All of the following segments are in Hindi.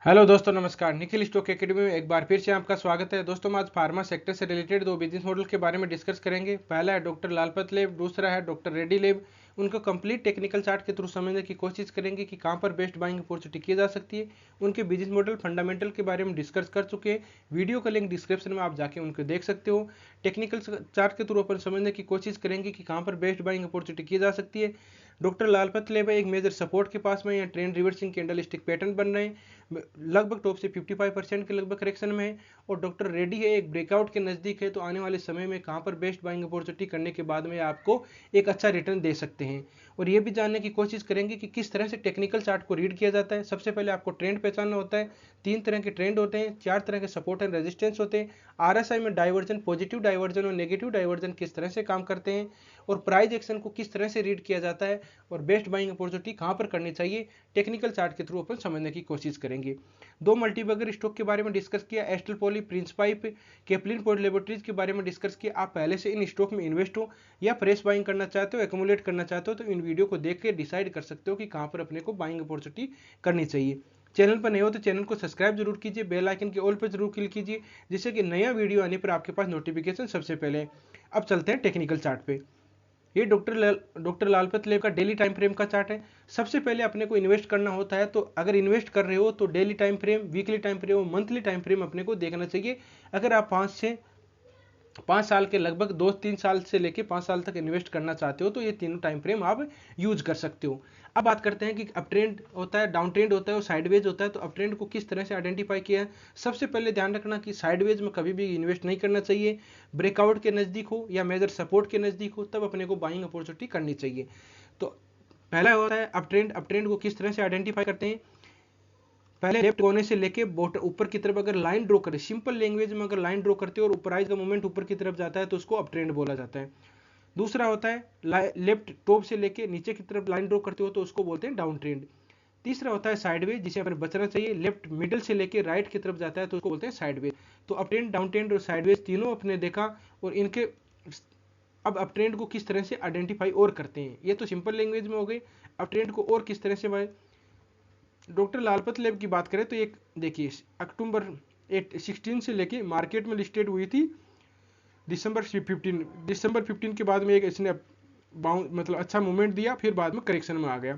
हेलो दोस्तों, नमस्कार। निखिल स्टॉक एकेडमी में एक बार फिर से आपका स्वागत है। दोस्तों, हम आज फार्मा सेक्टर से रिलेटेड दो बिजनेस मॉडल के बारे में डिस्कस करेंगे। पहला है डॉक्टर लालपत लैब, दूसरा है डॉक्टर रेड्डी लैब। उनको कंप्लीट टेक्निकल चार्ट के थ्रू समझने की कोशिश करेंगे कि कहां पर बेस्ट बाइंग अपॉर्चुनिटी की जा सकती है। उनके बिजनेस मॉडल फंडामेंटल के बारे में डिस्कस कर चुके हैं। वीडियो का लिंक डिस्क्रिप्शन में आप जाके उनको देख सकते हो। टेक्निकल चार्ट के थ्रू अपन समझने की कोशिश करेंगे कि कहां पर बेस्ट बाइंग अपॉर्चुनिटी की जा सकती है। डॉक्टर लालपत लैब एक मेजर सपोर्ट के पास में, यहाँ trend reversing candle stick pattern बन रहे हैं, लगभग टॉप से 55% के लगभग करेक्शन में है। और डॉक्टर रेड्डी है एक ब्रेकआउट के नज़दीक है। तो आने वाले समय में कहां पर बेस्ट बाइंग अपॉर्चुनिटी करने के बाद में आपको एक अच्छा रिटर्न दे सकते हैं। और ये भी जानने की कोशिश करेंगे कि किस तरह से टेक्निकल चार्ट को रीड किया जाता है। सबसे पहले आपको ट्रेंड पहचानना होता है। 3 तरह के ट्रेंड होते हैं, 4 तरह के सपोर्ट एंड रेजिस्टेंस होते हैं। आरएसआई में डाइवर्जन, पॉजिटिव डाइवर्जन और नेगेटिव डाइवर्जन किस तरह से काम करते हैं, और प्राइस एक्शन को किस तरह से रीड किया जाता है, और बेस्ट बाइंग अपॉर्चुनिटी कहां पर करनी चाहिए, टेक्निकल चार्ट के थ्रू अपन समझने की कोशिश करेंगे। दो मल्टीबैगर स्टॉक के बारे में डिस्कस किया, Astral Poly, Prince Pipe, Caplin Point Laboratories के बारे में डिस्कस किया। आप पहले से इन स्टॉक में इन्वेस्ट हो या फ्रेश बाइंग करना चाहते हो, एक्यूमुलेट करना चाहते हो, तो इन वीडियो को देख के डिसाइड कर सकते हो कि कहां पर अपने को बाइंग अपॉर्चुनिटी करनी चाहिए। चैनल पर नए हो तो चैनल को सब्सक्राइब जरूर कीजिए, बेल आइकन के ऑल पर जरूर क्लिक कीजिए, जिससे कि नया वीडियो आने पर आपके पास नोटिफिकेशन सबसे पहले है। अब चलते हैं टेक्निकल चार्ट पे। ये डॉक्टर लालपत लेब का डेली टाइम फ्रेम का चार्ट है। सबसे पहले अपने को इन्वेस्ट करना होता है, तो अगर इन्वेस्ट कर रहे हो तो daily time frame, weekly time frame, monthly time frame अपने को देखना चाहिए। अगर आप 5 साल के लगभग 2-3 साल से लेके 5 साल तक इन्वेस्ट करना चाहते हो तो ये तीनों टाइम फ्रेम आप यूज कर सकते हो। अब बात करते हैं कि अप ट्रेंड होता है, डाउन ट्रेंड होता है और साइडवेज होता है। तो अप ट्रेंड को किस तरह से आइडेंटिफाई किया है। सबसे पहले ध्यान रखना कि साइडवेज में कभी भी इन्वेस्ट नहीं करना चाहिए। ब्रेकआउट के नज़दीक हो या मेजर सपोर्ट के नज़दीक हो, तब अपने को बाइंग अपॉर्चुनिटी करनी चाहिए। तो पहला होता है अप ट्रेंड। अप ट्रेंड को किस तरह से आइडेंटिफाई करते हैं। पहले लेफ्ट कोने से लेके ऊपर की तरफ अगर लाइन ड्रॉ करें, सिंपल लैंग्वेज में अगर लाइन ड्रॉ करते हो और प्राइस का मूवमेंट ऊपर की तरफ जाता है तो उसको अप ट्रेंड बोला जाता है। दूसरा होता है लेफ्ट टॉप से लेके नीचे की तरफ लाइन ड्रॉ करते हो तो उसको बोलते हैं डाउन ट्रेंड। तीसरा होता है साइडवेज, जिसे अपने बचना चाहिए। लेफ्ट मिडिल से लेके राइट की तरफ जाता है तो उसको बोलते हैं साइडवेज। तो अप ट्रेंड, डाउन ट्रेंड और साइडवेज तीनों अपने देखा। और इनके अब अप ट्रेंड को किस तरह से आइडेंटिफाई और करते हैं, ये तो सिंपल लैंग्वेज में हो गई। अप ट्रेंड को और किस तरह से डॉक्टर लालपत लैब की बात करें तो एक देखिए, अक्टूबर 16 से लेके मार्केट में लिस्टेड हुई थी दिसंबर 15 के बाद में एक इसने मतलब अच्छा मूवमेंट दिया, फिर बाद में करेक्शन में आ गया।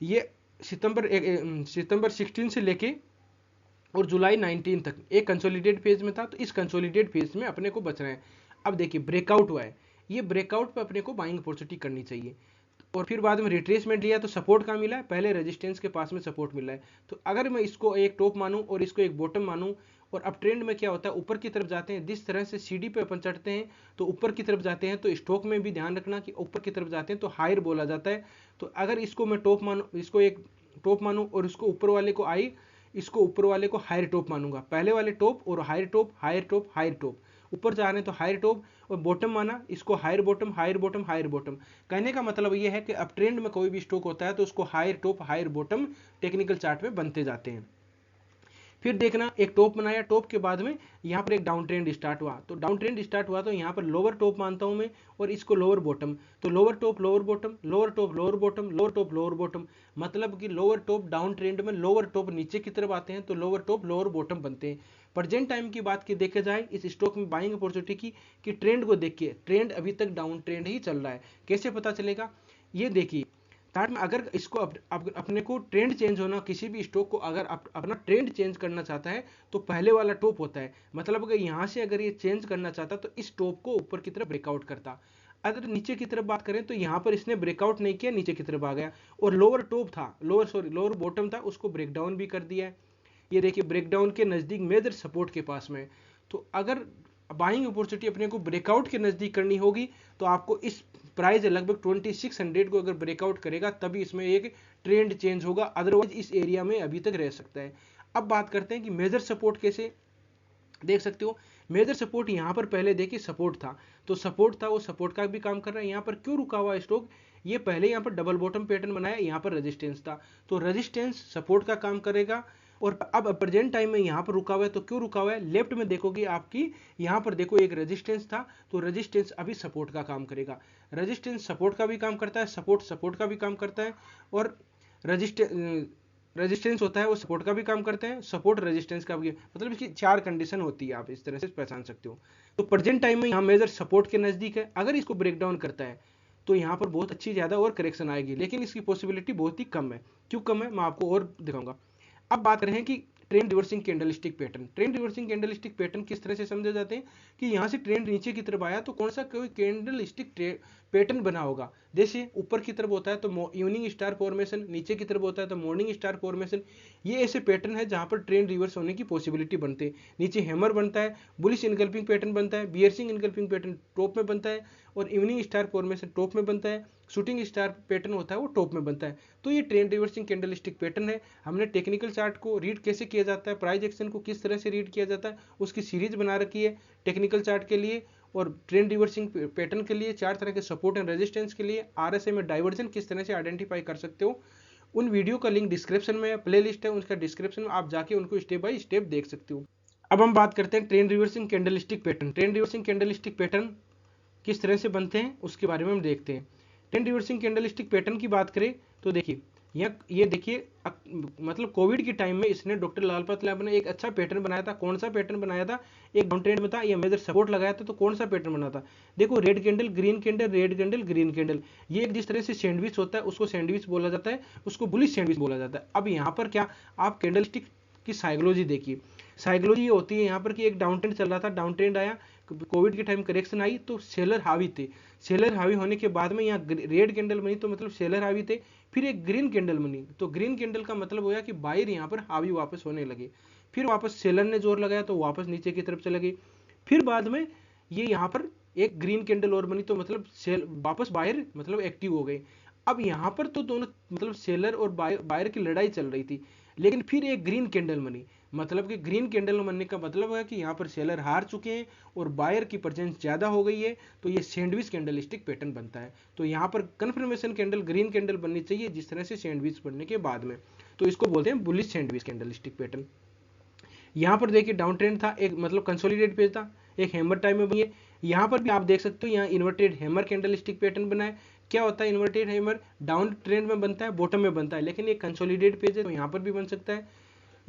ये सितंबर 16 से लेके और जुलाई 19 तक एक कंसोलिडेट फेज में था। तो इस कंसोलिडेट फेज में अपने को बचना है। अब देखिए ब्रेकआउट हुआ है, ये ब्रेकआउट पे अपने को बाइंग अपॉर्चुनिटी करनी चाहिए। और फिर बाद में रिट्रेसमेंट लिया तो सपोर्ट कहाँ मिला है, पहले रेजिस्टेंस के पास में सपोर्ट मिला है। तो अगर मैं इसको एक टॉप मानूं और इसको एक बॉटम मानूं, और अप ट्रेंड में क्या होता है, ऊपर की तरफ जाते हैं, जिस तरह से सीढ़ी पे अपन चढ़ते हैं तो ऊपर की तरफ जाते हैं। तो स्टॉक में भी ध्यान रखना कि ऊपर की तरफ जाते हैं तो हायर बोला जाता है। तो अगर इसको मैं टॉप मानूं, इसको एक टॉप मानूं और इसको ऊपर वाले को इसको ऊपर वाले को हायर टॉप मानूंगा। पहले वाले टॉप और higher top, higher top, higher top, ऊपर जा रहे हैं तो हायर टॉप, और बॉटम माना इसको higher bottom, higher bottom, higher bottom. कहने का मतलब ये है कि अप ट्रेंड में कोई भी स्टॉक होता है तो उसको higher top, higher bottom technical chart में बनते जाते हैं। फिर देखना, एक टॉप बनाया, टॉप के बाद में यहाँ पर एक डाउन ट्रेंड स्टार्ट हुआ। तो डाउन ट्रेंड स्टार्ट हुआ तो यहाँ पर लोअर टॉप मानता हूँ मैं, और इसको लोअर बॉटम। तो lower top, lower bottom, lower top, lower bottom, lower top, lower bottom. मतलब कि लोअर टॉप डाउन ट्रेंड में लोअर टॉप नीचे की तरफ आते हैं तो लोअर टॉप, लोअर बॉटम बनते हैं। प्रेजेंट टाइम की बात की देखा जाए इस स्टॉक में बाइंग अपॉर्चुनिटी की, कि ट्रेंड को देखिए, ट्रेंड अभी तक डाउन ट्रेंड ही चल रहा है। कैसे पता चलेगा, ये देखिए चार्ट में। अगर इसको अपने को ट्रेंड चेंज होना, किसी भी स्टॉक को अगर अपना ट्रेंड चेंज करना चाहता है तो पहले वाला टॉप होता है। मतलब अगर यहाँ से अगर ये चेंज करना चाहता तो इस टॉप को ऊपर की तरफ ब्रेकआउट करता। अगर नीचे की तरफ बात करें तो यहाँ पर इसने ब्रेकआउट नहीं किया, नीचे की तरफ आ गया, और लोअर टॉप था, लोअर बॉटम था, उसको ब्रेकडाउन भी कर दिया है। ये देखिए ब्रेकडाउन के नज़दीक मेजर सपोर्ट के पास में। तो अगर बाइंग अपॉर्चुनिटी अपने को ब्रेकआउट के नज़दीक करनी होगी तो आपको इस प्राइस लगभग 2600 को अगर ब्रेकआउट करेगा तभी इसमें एक ट्रेंड चेंज होगा, अदरवाइज इस एरिया में अभी तक रह सकता है। अब बात करते हैं कि मेजर सपोर्ट कैसे देख सकते हो। मेजर सपोर्ट यहाँ पर पहले देखिए सपोर्ट था, तो सपोर्ट था, वो सपोर्ट का भी काम कर रहा है। यहाँ पर क्यों रुका हुआ स्टॉक, ये पहले यहाँ पर डबल बॉटम पैटर्न बनाया, यहाँ पर रेजिस्टेंस था, तो रेजिस्टेंस सपोर्ट का काम करेगा। और अब प्रेजेंट टाइम में यहाँ पर रुका हुआ है, तो क्यों रुका हुआ है, लेफ्ट में देखोगे आपकी यहाँ पर देखो एक रेजिस्टेंस था, तो रेजिस्टेंस अभी सपोर्ट का काम करेगा। रेजिस्टेंस सपोर्ट का भी काम करता है, सपोर्ट का भी काम करता है। और रजिस्टेंस रेजिस्टेंस होता है वो सपोर्ट का भी काम करते हैं, सपोर्ट रेजिस्टेंस का भी, मतलब इसकी 4 कंडीशन होती है, आप इस तरह से पहचान सकते हो। तो प्रेजेंट टाइम में यहाँ मेजर सपोर्ट के नजदीक है, अगर इसको ब्रेक डाउन करता है तो यहाँ पर बहुत अच्छी ज्यादा और करेक्शन आएगी, लेकिन इसकी पॉसिबिलिटी बहुत ही कम है। क्यों कम है, मैं आपको और दिखाऊंगा। अब बात करें कि trend reversing candlestick pattern. Trend reversing candlestick pattern किस तरह से समझे जाते हैं कि यहाँ से ट्रेंड नीचे की तरफ आया तो कौन सा कोई कैंडलस्टिक पैटर्न बना होगा। जैसे ऊपर की तरफ होता है तो इवनिंग स्टार फॉर्मेशन, नीचे की तरफ होता है तो मॉर्निंग स्टार फॉर्मेशन। ये ऐसे पैटर्न है जहां पर ट्रेंड रिवर्स होने की पॉसिबिलिटी बनते हैं। नीचे हैमर बनता है, बुलिश इनगल्फिंग पैटर्न बनता है, बियर्सिंग इनगल्फिंग पैटर्न टॉप में बनता है, और इवनिंग स्टार फॉर्मेशन टॉप में बनता है, शूटिंग स्टार पैटर्न होता है वो टॉप में बनता है। तो ये ट्रेंड रिवर्सिंग कैंडलस्टिक पैटर्न है। हमने टेक्निकल चार्ट को रीड कैसे किया जाता है, प्राइस एक्शन को किस तरह से रीड किया जाता है, उसकी सीरीज बना रखी है टेक्निकल चार्ट के लिए, और ट्रेंड रिवर्सिंग पैटर्न के लिए 4 तरह के सपोर्ट एंड रेजिस्टेंस के लिए आरएसए में डाइवर्जन किस तरह से आइडेंटिफाई कर सकते हो। उन वीडियो का लिंक डिस्क्रिप्शन में, प्ले लिस्ट है उसका डिस्क्रिप्शन में, आप जाके उनको स्टेप बाय स्टेप देख सकते हो। अब हम बात करते हैं trend reversing candlestick pattern. Trend reversing candlestick pattern किस तरह से बनते हैं उसके बारे में हम देखते हैं। ट्रेंड रिवर्सिंग कैंडलस्टिक पैटर्न की बात करें तो देखिए ये देखिए, मतलब कोविड के टाइम में इसने डॉक्टर लालपत लैब ने एक अच्छा पैटर्न बनाया था। कौन सा पैटर्न बनाया था, एक डाउन ट्रेंड में था, ये मेजर सपोर्ट लगाया था, तो कौन सा पैटर्न बना था, देखो red candle green candle, red candle green candle. ये एक जिस तरह से सैंडविच होता है उसको सैंडविच बोला जाता है, उसको बुलिश सैंडविच बोला जाता है। अब यहाँ पर क्या, आप कैंडलस्टिक की साइकोलॉजी देखिए। साइकोलॉजी ये होती है यहाँ पर कि एक डाउन ट्रेंड चल रहा था, डाउन ट्रेंड आया, कोविड के टाइम करेक्शन आई तो सेलर हावी थे। सेलर हावी होने के बाद में यहाँ रेड कैंडल बनी तो मतलब सेलर हावी थे। फिर एक ग्रीन कैंडल बनी तो ग्रीन कैंडल का मतलब होया कि बायर यहाँ पर हावी वापस होने लगे। फिर वापस सेलर ने जोर लगाया तो वापस नीचे की तरफ चले गए। फिर बाद में ये यहाँ पर एक ग्रीन कैंडल और बनी तो मतलब सेल वापस बायर मतलब एक्टिव हो गए। अब यहाँ पर तो दोनों मतलब सेलर और बायर की लड़ाई चल रही थी, लेकिन फिर एक ग्रीन कैंडल बनी, मतलब कि ग्रीन कैंडल बनने का मतलब है कि यहाँ पर सेलर हार चुके हैं और बायर की प्रेजेंस ज्यादा हो गई है, तो ये सैंडविच कैंडलस्टिक पैटर्न बनता है। तो यहाँ पर कंफर्मेशन कैंडल ग्रीन कैंडल बननी चाहिए जिस तरह से सैंडविच बनने के बाद में, तो इसको बोलते हैं बुलिश सैंडविच कैंडलस्टिक पैटर्न। यहाँ पर देखिए डाउन ट्रेंड था, एक मतलब कंसोलिडेट पेज था, एक हैमर टाइम में बनी है। यहाँ पर भी आप देख सकते हो यहाँ इन्वर्टेड हैमर कैंडलस्टिक पैटर्न बना है। क्या होता है इन्वर्टेड हैमर, डाउन ट्रेंड में बनता है, बॉटम में बनता है, लेकिन एक कंसोलिडेट पेज है तो यहाँ पर भी बन सकता है।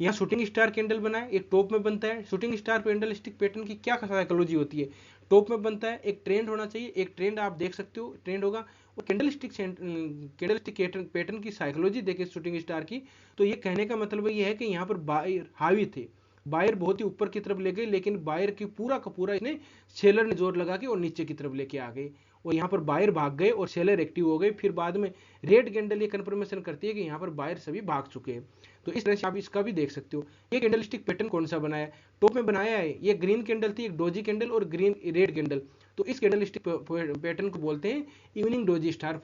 यहाँ शूटिंग स्टार कैंडल बना है, एक टॉप में बनता है। शूटिंग स्टार कैंडलस्टिक पैटर्न की क्या साइकोलॉजी होती है, टॉप में बनता है, एक ट्रेंड होना चाहिए, एक ट्रेंड आप देख सकते हो ट्रेंड होगा, और कैंडलस्टिक पैटर्न की साइकोलॉजी देखिए शूटिंग स्टार की। तो ये कहने का मतलब ये है कि यहाँ पर बायर हावी थे, बायर बहुत ही ऊपर की तरफ ले गए, लेकिन बायर की पूरा का पूरा इसने सेलर ने जोर लगा के और नीचे की तरफ लेके आ गए, और यहाँ पर बायर भाग गए और सेलर एक्टिव हो गए। फिर बाद में रेड कैंडल ये कंफर्मेशन करती है कि यहाँ पर बायर सभी भाग चुके हैं। तो इस तरह से आप इसका भी देख सकते हो। ये कैंडलस्टिक पैटर्न कौन सा बनाया है, टॉप में बनाया है, ये ग्रीन कैंडल थी, एक डोजी कैंडल और ग्रीन रेड कैंडल। तो इस कैंडलस्टिक पैटर्न को बोलते हैं इवनिंग डोजी स्टार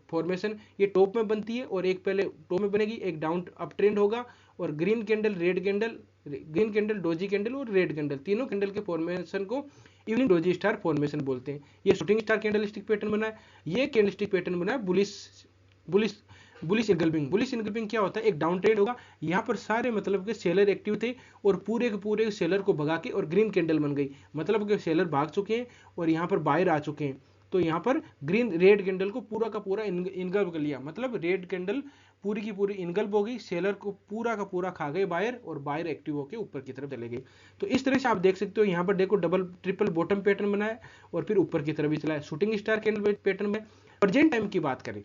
फॉर्मेशन। ये टॉप में बनती है और एक पहले टॉप में बनेगी, एक डाउन अप ट्रेंड होगा, और green candle red candle, green candle doji candle और रेड कैंडल, तीनों कैंडल के फॉर्मेशन को इवनिंग डोजी स्टार फॉर्मेशन बोलते हैं। ये शूटिंग स्टार कैंडलस्टिक पैटर्न बना है। ये कैंडलस्टिक पैटर्न बना है bullish bullish bullish engulfing. Bullish engulfing क्या होता है, एक डाउन ट्रेंड होगा, यहाँ पर सारे मतलब के सेलर एक्टिव थे और पूरे के पूरे सेलर को भगा के और ग्रीन कैंडल बन गई, मतलब के सेलर भाग चुके हैं और यहाँ पर बायर आ चुके हैं। तो यहाँ पर ग्रीन रेड कैंडल को पूरा का पूरा इनगल्फ कर लिया, मतलब रेड कैंडल पूरी की पूरी इनगल्फ हो गई, सेलर को पूरा का पूरा खा गए बायर, और बायर एक्टिव होकर ऊपर की तरफ चले गए। तो इस तरह से आप देख सकते हो यहाँ पर देखो डबल ट्रिपल बॉटम पैटर्न बनाया और फिर ऊपर की तरफ भी चला है। शूटिंग स्टार कैंडल पैटर्न में प्रेजेंट टाइम की बात करें,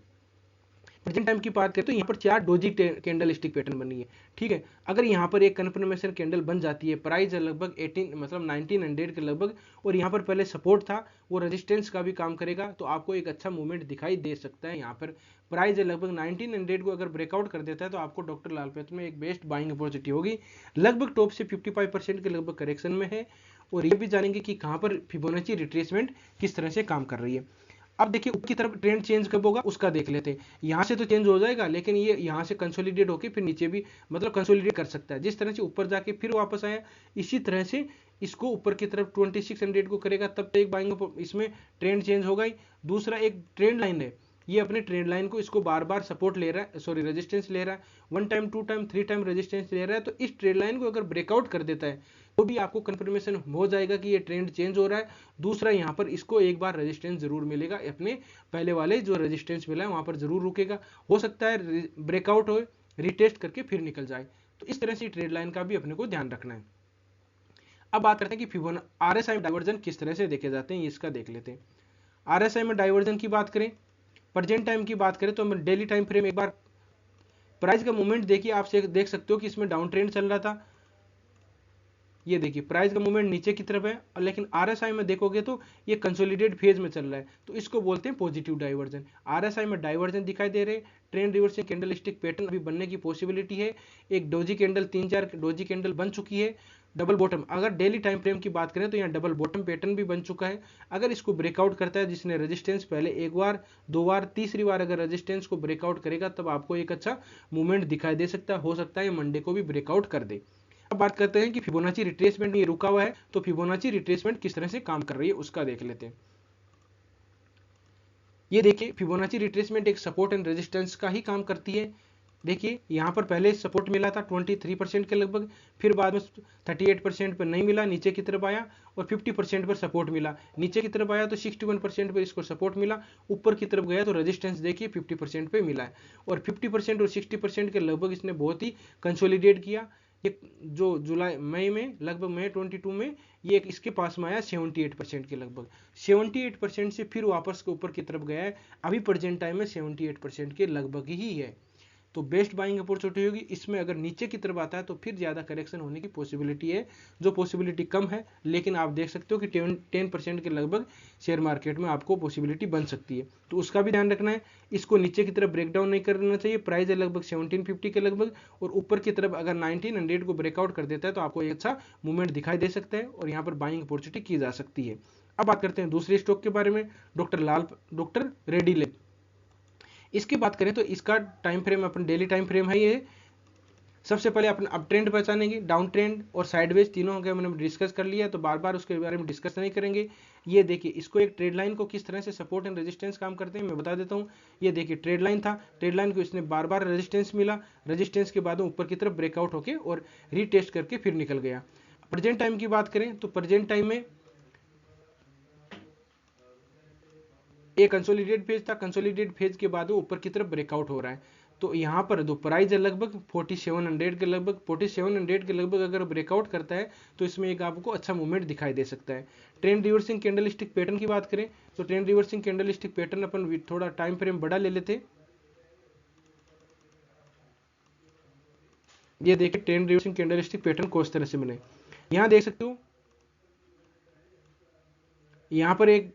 प्रेजेंट टाइम की बात करें तो यहाँ पर 4 डोजी कैंडल स्टिक पैटर्न बनी है, ठीक है। अगर यहाँ पर एक कंफर्मेशन कैंडल बन जाती है, प्राइस है लगभग 18 मतलब 1900 के लगभग, और यहाँ पर पहले सपोर्ट था, वो रेजिस्टेंस का भी काम करेगा, तो आपको एक अच्छा मूवमेंट दिखाई दे सकता है। यहाँ पर प्राइस है लगभग 1900 को अगर ब्रेकआउट कर देता है तो आपको डॉक्टर लालपत में एक बेस्ट बाइंग अपॉर्चुनिटी होगी। लगभग टॉप से 55% के लगभग करेक्शन में है, और ये भी जानेंगे कि कहाँ पर फिबोनाची रिट्रेसमेंट किस तरह से काम कर रही है। अब देखिए ऊपर की तरफ ट्रेंड चेंज कब होगा उसका देख लेते हैं। यहाँ से तो चेंज हो जाएगा, लेकिन ये यहाँ से कंसोलिडेट होकर फिर नीचे भी मतलब कंसोलिडेट कर सकता है। जिस तरह से ऊपर जाके फिर वापस आया, इसी तरह से इसको ऊपर की तरफ 2600 को करेगा, तब तक एक बाइंग इसमें ट्रेंड चेंज होगा ही। दूसरा एक ट्रेंड लाइन है, ये अपने ट्रेंड लाइन को इसको बार बार सपोर्ट ले रहा है, सॉरी रेजिस्टेंस ले रहा है, 1 टाइम 2 टाइम 3 टाइम रेजिस्टेंस ले रहा है। तो इस ट्रेंड लाइन को अगर ब्रेकआउट कर देता है तो भी आपको कंफर्मेशन हो जाएगा कि ये ट्रेंड चेंज हो रहा है। दूसरा यहाँ पर इसको एक बार रेजिस्टेंस जरूर मिलेगा, अपने पहले वाले जो रेजिस्टेंस मिला है वहां पर जरूर रुकेगा, हो सकता है ब्रेकआउट हो रिटेस्ट करके फिर निकल जाए। तो इस तरह से ट्रेड लाइन का भी अपने को ध्यान रखना है। अब बात करते हैं कि फिबोनाची आरएसआई डाइवर्जन किस तरह से देखे जाते हैं, इसका देख लेते हैं। आरएसआई में डाइवर्जन की बात करें, प्रेजेंट टाइम की बात करें तो हम डेली टाइम फ्रेम एक बार प्राइस का मूवमेंट देखिए, आप देख सकते हो कि इसमें डाउन ट्रेंड चल रहा था। ये देखिए प्राइस का मूवमेंट नीचे की तरफ है, और लेकिन आरएसआई में देखोगे तो ये कंसोलिडेट फेज में चल रहा है, तो इसको बोलते हैं पॉजिटिव डाइवर्जन। आरएसआई में डाइवर्जन दिखाई दे रहे, ट्रेंड रिवर्सिंग कैंडलस्टिक पैटर्न अभी बनने की पॉसिबिलिटी है। एक डोजी कैंडल, 3-4 डोजी कैंडल बन चुकी है। डबल बॉटम, अगर डेली टाइम फ्रेम की बात करें तो यहाँ डबल बॉटम पैटर्न भी बन चुका है। अगर इसको ब्रेकआउट करता है, जिसने रेजिस्टेंस पहले एक बार, दो बार, तीसरी बार अगर रेजिस्टेंस को ब्रेकआउट करेगा, तब आपको एक अच्छा मूवमेंट दिखाई दे सकता है। हो सकता है मंडे को भी ब्रेकआउट कर दे। अब बात करते हैं कि फिबोनाची रिट्रेसमेंट में ये रुका हुआ है, तो फिबोनाची रिट्रेसमेंट किस तरह से काम कर रही है उसका देख लेते हैं। ये देखिए फिबोनाची रिट्रेसमेंट एक सपोर्ट एंड रेजिस्टेंस का ही काम करती है। देखिए यहाँ पर पहले सपोर्ट मिला था 23% के लगभग, फिर बाद में 38% पर नहीं मिला, नीचे की तरफ आया, और 50% पर सपोर्ट मिला। नीचे की तरफ आया तो 61% पर इसको सपोर्ट मिला, ऊपर की तरफ गया तो रेजिस्टेंस देखिए 50% पे मिला है, और 50% और 60% के लगभग इसने बहुत ही कंसोलिडेट किया। ये जो जुलाई मई में, लगभग मई 22 में ये इसके पास में आया 78% के लगभग। 78% से फिर वापस के ऊपर की तरफ गया है, अभी प्रेजेंट टाइम में 78% के लगभग ही है। तो बेस्ट बाइंग अपॉर्चुनिटी होगी इसमें। अगर नीचे की तरफ आता है तो फिर ज़्यादा करेक्शन होने की पॉसिबिलिटी है, जो पॉसिबिलिटी कम है, लेकिन आप देख सकते हो कि 10% के लगभग शेयर मार्केट में आपको पॉसिबिलिटी बन सकती है, तो उसका भी ध्यान रखना है। इसको नीचे की तरफ ब्रेकडाउन नहीं करना चाहिए। प्राइस है लगभग 1750 के लगभग, और ऊपर की तरफ अगर 1900 को ब्रेकआउट कर देता है तो आपको एक अच्छा मूवमेंट दिखाई दे सकता है, और यहाँ पर बाइंग अपॉर्चुनिटी की जा सकती है। अब बात करते हैं दूसरे स्टॉक के बारे में, डॉक्टर रेड्डीलेब। इसकी बात करें तो इसका टाइम फ्रेम अपन डेली टाइम फ्रेम है। ये सबसे पहले अपन अप ट्रेंड पहचानेंगे, डाउन ट्रेंड और साइडवेज, तीनों के हमने डिस्कस कर लिया, तो बार बार उसके बारे में डिस्कस नहीं करेंगे। ये देखिए इसको एक ट्रेड लाइन को किस तरह से सपोर्ट एंड रेजिस्टेंस काम करते हैं मैं बता देता हूँ। ये देखिए ट्रेड लाइन था, ट्रेड लाइन को इसने बार बार रेजिस्टेंस मिला, रेजिस्टेंस के बाद ऊपर की तरफ ब्रेकआउट होके और रीटेस्ट करके फिर निकल गया। प्रेजेंट टाइम की बात करें तो प्रेजेंट टाइम में एक कंसोलिडेट फेज था, कंसोलिडेट फेज के बाद ऊपर की तरफ ब्रेकआउट हो रहा है। तो यहाँ पर दो प्राइस है लगभग 4700 के लगभग, 4700 के लगभग अगर ब्रेकआउट करता है तो इसमें एक आपको अच्छा मूवमेंट दिखाई दे सकता है। ट्रेंड रिवर्सिंग कैंडलस्टिक पैटर्न की बात करें तो ट्रेंड रिवर्सिंग कैंडलस्टिक पैटर्न अपन थोड़ा टाइम फ्रेम बड़ा ले लेते। ये देखिए ट्रेंड रिवर्सिंग कैंडलस्टिक पैटर्न को इस तरह से बने, यहाँ देख सकते हो। यहाँ पर एक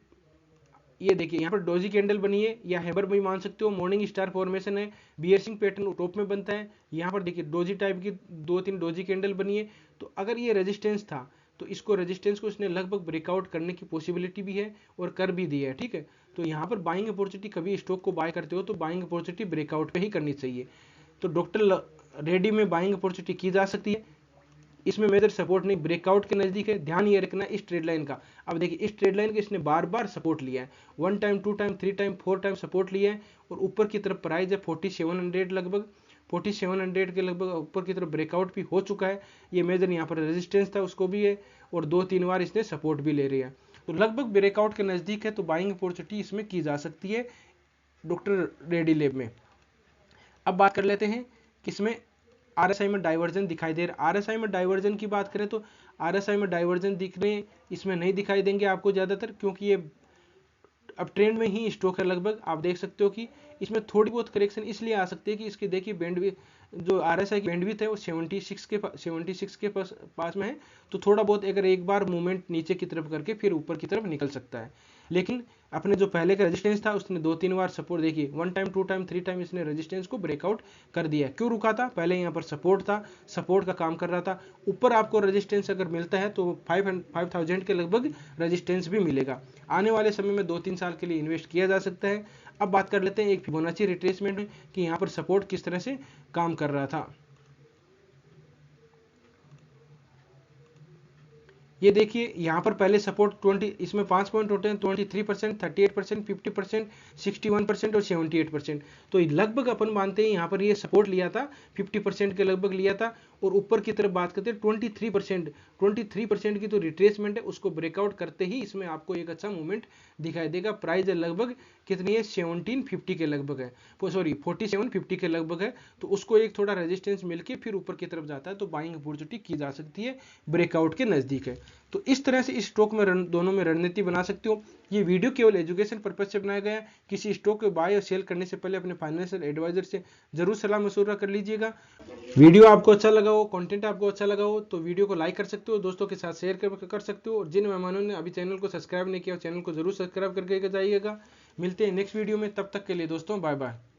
ये देखिए यहाँ पर डोजी कैंडल बनी है, या हैबर भी मान सकते हो, मॉर्निंग स्टार फॉर्मेशन है, बियर्सिंग पैटर्न टॉप में बनता है। यहाँ पर देखिए डोजी टाइप की 2-3 डोजी कैंडल बनी है। तो अगर ये रेजिस्टेंस था तो इसको रेजिस्टेंस को इसने लगभग ब्रेकआउट करने की पॉसिबिलिटी भी है, और कर भी दी है, ठीक है। तो यहाँ पर बाइंग अपॉर्चुनिटी, कभी स्टॉक को बाय करते हो तो बाइंग अपॉर्चुनिटी ब्रेकआउट पे ही करनी चाहिए। तो डॉक्टर रेड्डी में बाइंग अपॉर्चुनिटी की जा सकती है। इसमें मेजर सपोर्ट नहीं, ब्रेकआउट के नजदीक है, ध्यान ये रखना इस ट्रेड लाइन का। अब देखिए इस ट्रेड लाइन का इसने बार बार सपोर्ट लिया है, 1 time, 2 time, 3 time, 4 time support लिया है, और ऊपर की तरफ प्राइस है 4700 लगभग, 4700 के लगभग ऊपर की तरफ ब्रेकआउट भी हो चुका है। ये मेजर यहाँ पर रेजिस्टेंस था उसको भी है, और 2-3 बार इसने सपोर्ट भी ले रही है। तो लगभग ब्रेकआउट के नजदीक है, तो बाइंग अपॉर्चुनिटी इसमें की जा सकती है डॉक्टर रेड्डीलेब में। अब बात कर लेते हैं किसमें आरएसआई में डाइवर्जन दिखाई दे रहा है। आरएसआई में डाइवर्जन की बात करें तो आरएसआई में डाइवर्जन दिखने इसमें नहीं दिखाई देंगे आपको ज़्यादातर, क्योंकि ये अब ट्रेंड में ही स्टॉक है लगभग। आप देख सकते हो कि इसमें थोड़ी बहुत करेक्शन इसलिए आ सकती है कि इसकी देखिए बैंडविड्थ, जो आरएसआई की बैंडविड्थ है वो 76 के पास में है। तो थोड़ा बहुत अगर एक बार मूवमेंट नीचे की तरफ करके फिर ऊपर की तरफ निकल सकता है, लेकिन अपने जो पहले का रेजिस्टेंस था उसने 2-3 बार सपोर्ट, देखिए 1 टाइम, 2 टाइम, 3 टाइम इसने रेजिस्टेंस को ब्रेकआउट कर दिया। क्यों रुका था? पहले यहाँ पर सपोर्ट था, सपोर्ट का काम कर रहा था। ऊपर आपको रेजिस्टेंस अगर मिलता है तो 5000 के लगभग रेजिस्टेंस भी मिलेगा। आने वाले समय में 2-3 साल के लिए इन्वेस्ट किया जा सकता है। अब बात कर लेते हैं एक फिबोनाची रिट्रेसमेंट में कि यहाँ पर सपोर्ट किस तरह से काम कर रहा था। ये देखिए यहाँ पर पहले सपोर्ट 20, इसमें 5 पॉइंट होते हैं, 23%, 38%, 50%, 61% और 78%। तो लगभग अपन मानते हैं यहाँ पर ये सपोर्ट लिया था 50% के लगभग लिया था, और ऊपर की तरफ बात करते हैं 23% की तो रिट्रेसमेंट है, उसको ब्रेकआउट करते ही इसमें आपको एक अच्छा मूवमेंट दिखाई देगा। प्राइस लगभग कितनी है, 1750 के लगभग है, सॉरी 4750 के लगभग है। तो उसको एक थोड़ा रेजिस्टेंस मिलके फिर ऊपर की तरफ जाता है तो बाइंग अपॉर्चुनिटी की जा सकती है, ब्रेकआउट के नजदीक है। तो इस तरह से इस स्टॉक में दोनों में रणनीति बना सकते हो। ये वीडियो केवल एजुकेशन पर्पज से बनाया गया है। किसी स्टॉक को बाय और सेल करने से पहले अपने फाइनेंशियल एडवाइजर से जरूर सलाह मशवरा कर लीजिएगा। वीडियो आपको अच्छा लगा हो, कंटेंट आपको अच्छा लगा हो तो वीडियो को लाइक कर सकते हो, दोस्तों के साथ शेयर कर सकते हो। और जिन मेहमानों ने अभी चैनल को सब्सक्राइब नहीं किया चैनल को जरूर सब्सक्राइब करके जाइएगा। मिलते हैं नेक्स्ट वीडियो में, तब तक के लिए दोस्तों बाय बाय।